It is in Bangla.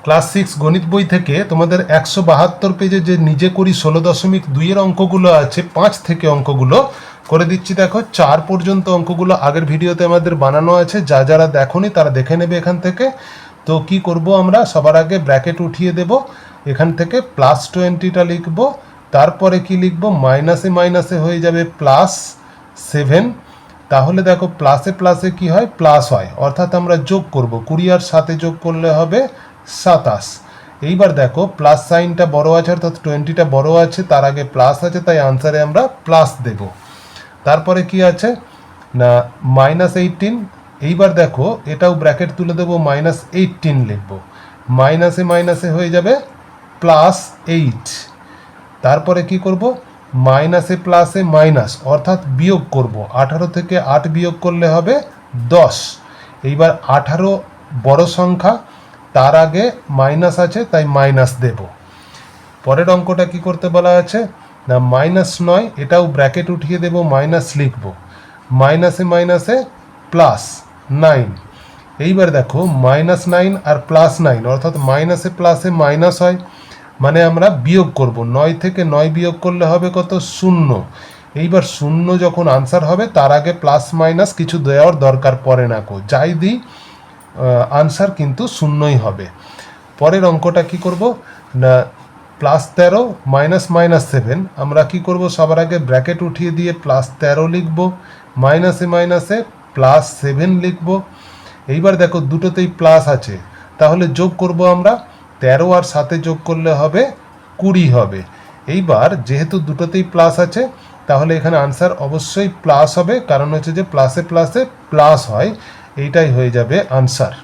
ক্লাস 6 গণিত বই থেকে তোমাদের 172 পেজে যে নিজে করি 16.2 এর অঙ্কগুলো আছে 5 থেকে অঙ্কগুলো করে দিচ্ছি। দেখো 4 পর্যন্ত অঙ্কগুলো আগের ভিডিওতে আমাদের বানানো আছে, যারা দেখোনি তারা দেখে নেবে এখান থেকে। তো কি করব, আমরা সবার আগে ব্র্যাকেট উঠিয়ে দেব, এখান থেকে +20টা লিখব, তারপরে কি লিখব, মাইনাসে মাইনাসে হয়ে যাবে +7। তাহলে দেখো প্লাসে প্লাসে কি হয়, প্লাস হয়, অর্থাৎ আমরা যোগ করব, 20 আর 7 যোগ করলে হবে 27। এইবার দেখো প্লাস সাইনটা বড় আছে, অর্থাৎ 20টা বড় আছে, তার আগে প্লাস আছে, তাই আনসারে আমরা প্লাস দেব। তারপরে কি আছে না -18। এইবার দেখো এটাও ব্র্যাকেট তুলে দেবো, -18 লিখব, মাইনাসে মাইনাসে হয়ে যাবে +8। তারপরে কি করব, মাইনাসে প্লাসে মাইনাস, অর্থাৎ বিয়োগ করব, 18 থেকে 8 বিয়োগ করলে হবে 10। এইবার 18 বড় সংখ্যা, তার আগে মাইনাস আছে, তাই মাইনাস দেব। পরের অঙ্কটা কি করতে বলা আছে না -9, এটাও ব্র্যাকেট উঠিয়ে দেব, মাইনাস লিখব, মাইনাসে মাইনাসে +9। এইবার দেখো -9 আর +9, অর্থাৎ মাইনাসে প্লাসে মাইনাস হয়, মানে আমরা বিয়োগ করব, 9 থেকে 9 বিয়োগ করলে হবে কত, 0। এইবার 0 যখন আনসার হবে তার আগে প্লাস মাইনাস কিছু দেওয়ার দরকার পড়ে না, যাই দিই আনসার কিন্তু 0ই হবে। পরের অঙ্কটা কি করব না +13 -7, আমরা কি করব, সবার আগে ব্র্যাকেট উঠিয়ে দিয়ে +13 লিখব, মাইনাসে মাইনাসে +7 লিখব। এইবার দেখো দুটোতেই প্লাস আছে, তাহলে যোগ করব আমরা, 13 আর 7 যোগ করলে হবে 20 হবে। এইবার যেহেতু দুটোতেই প্লাস আছে, তাহলে এখানে আনসার অবশ্যই প্লাস হবে, কারণ হচ্ছে যে প্লাসে প্লাসে প্লাস হয়, এইটাই হয়ে যাবে আনসার।